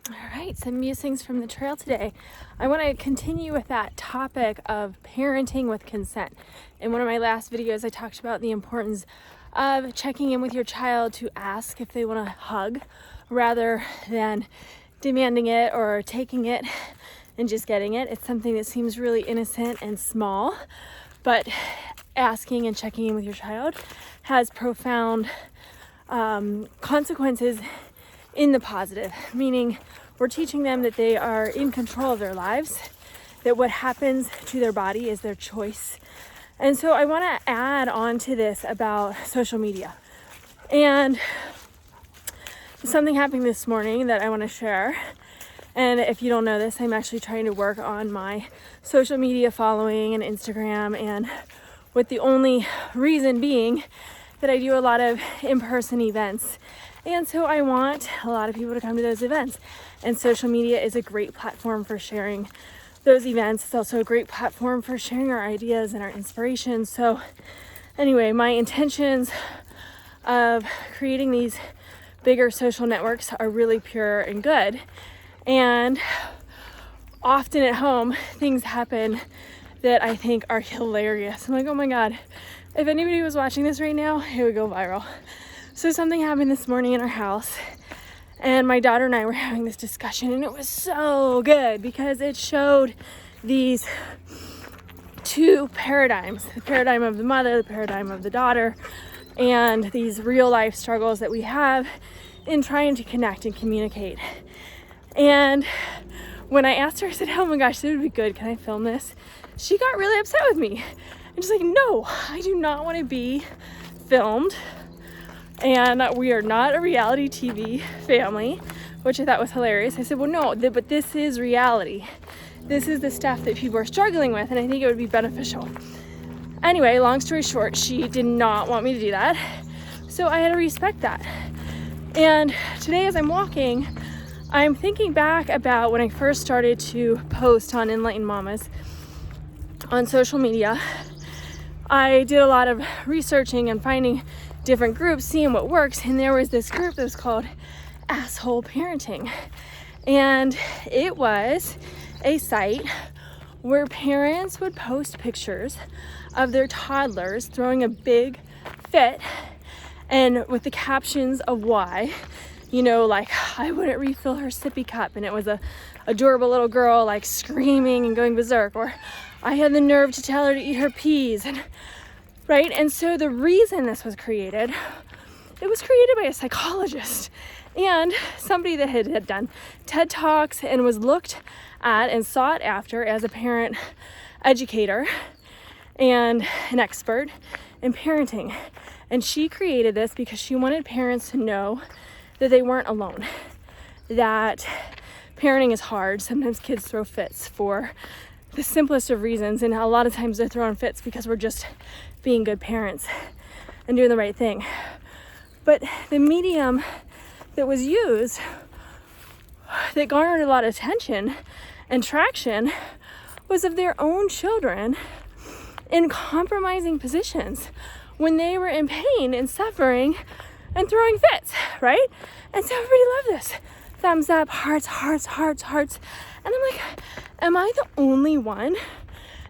All right, some musings from the trail today. I want to continue with that topic of parenting with consent. In one of my last videos, I talked about the importance of checking in with your child to ask if they want a hug rather than demanding it or taking it and just getting it. It's something that seems really innocent and small, but asking and checking in with your child has profound consequences in the positive, meaning we're teaching them that they are in control of their lives, that what happens to their body is their choice. And so I want to add on to this about social media. And something happened this morning that I want to share. And if you don't know this, I'm actually trying to work on my social media following and Instagram, and with the only reason being that I do a lot of in-person events. And so I want a lot of people to come to those events. And social media is a great platform for sharing those events. It's also a great platform for sharing our ideas and our inspirations. So anyway, my intentions of creating these bigger social networks are really pure and good. And often at home, things happen that I think are hilarious. I'm like, oh my God, if anybody was watching this right now, it would go viral. So something happened this morning in our house, and my daughter and I were having this discussion, and it was so good because it showed these two paradigms, the paradigm of the mother, the paradigm of the daughter, and these real life struggles that we have in trying to connect and communicate. And when I asked her, I said, oh my gosh, this would be good, can I film this? She got really upset with me. And she's like, no, I do not want to be filmed. And we are not a reality TV family, which I thought was hilarious. I said, well, no, but this is reality. This is the stuff that people are struggling with, and I think it would be beneficial. Anyway, long story short, she did not want me to do that. So I had to respect that. And today as I'm walking, I'm thinking back about when I first started to post on Enlightened Mamas on social media. I did a lot of researching and finding different groups, seeing what works, and there was this group that was called Asshole Parenting, and it was a site where parents would post pictures of their toddlers throwing a big fit, and with the captions of why, you know, like, I wouldn't refill her sippy cup, and it was a adorable little girl like screaming and going berserk, or I had the nerve to tell her to eat her peas, and right? And so the reason this was created, it was created by a psychologist and somebody that had done TED Talks and was looked at and sought after as a parent educator and an expert in parenting. And she created this because she wanted parents to know that they weren't alone, that parenting is hard. Sometimes kids throw fits for the simplest of reasons, and a lot of times they're throwing fits because we're just being good parents and doing the right thing. But the medium that was used that garnered a lot of attention and traction was of their own children in compromising positions when they were in pain and suffering and throwing fits, right? And so everybody loved this. Thumbs up, hearts, hearts, hearts, hearts. And I'm like, am I the only one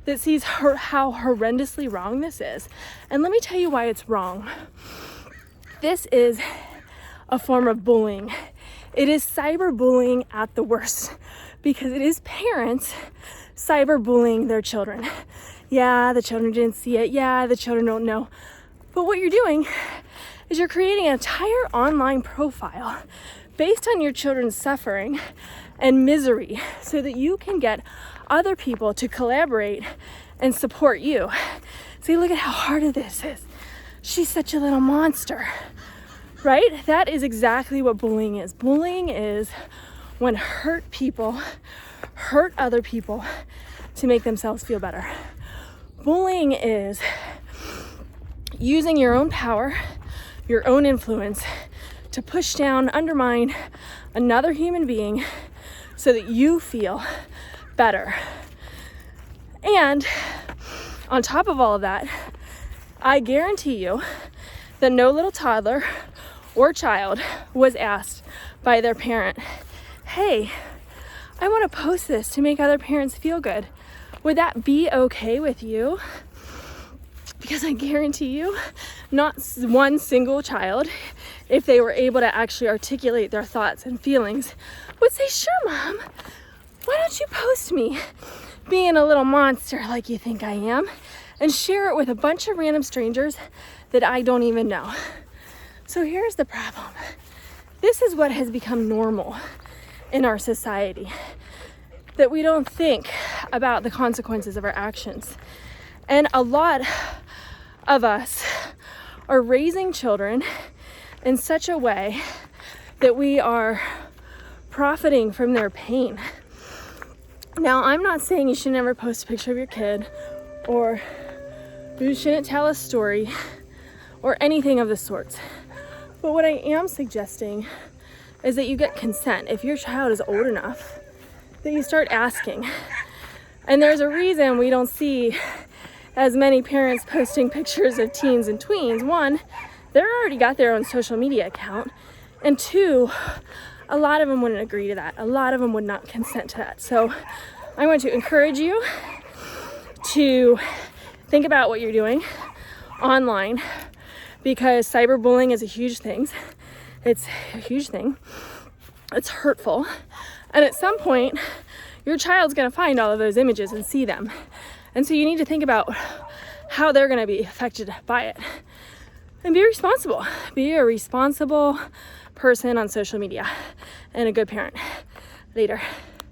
that sees how horrendously wrong this is? And let me tell you why it's wrong. This is a form of bullying. It is cyberbullying at the worst, because it is parents cyberbullying their children. Yeah, the children didn't see it. Yeah, the children don't know. But what you're doing is you're creating an entire online profile based on your children's suffering and misery so that you can get other people to collaborate and support you. See, look at how hard this is. She's such a little monster, right? That is exactly what bullying is. Bullying is when hurt people hurt other people to make themselves feel better. Bullying is using your own power, your own influence to push down, undermine another human being so that you feel better. And on top of all of that, I guarantee you that no little toddler or child was asked by their parent, hey, I want to post this to make other parents feel good. Would that be okay with you? Because I guarantee you, not one single child, if they were able to actually articulate their thoughts and feelings, would say, sure, Mom, why don't you post me being a little monster like you think I am and share it with a bunch of random strangers that I don't even know. So here's the problem. This is what has become normal in our society, that we don't think about the consequences of our actions. And a lot of us are raising children in such a way that we are profiting from their pain. Now, I'm not saying you should never post a picture of your kid, or you shouldn't tell a story, or anything of the sort. But what I am suggesting is that you get consent. If your child is old enough, that you start asking. And there's a reason we don't see as many parents posting pictures of teens and tweens. One, they're already got their own social media account. And two, a lot of them wouldn't agree to that. A lot of them would not consent to that. So I want to encourage you to think about what you're doing online, because cyberbullying is a huge thing. It's a huge thing. It's hurtful. And at some point, your child's going to find all of those images and see them. And so you need to think about how they're going to be affected by it. And be responsible. Be a responsible person on social media and a good parent. Later.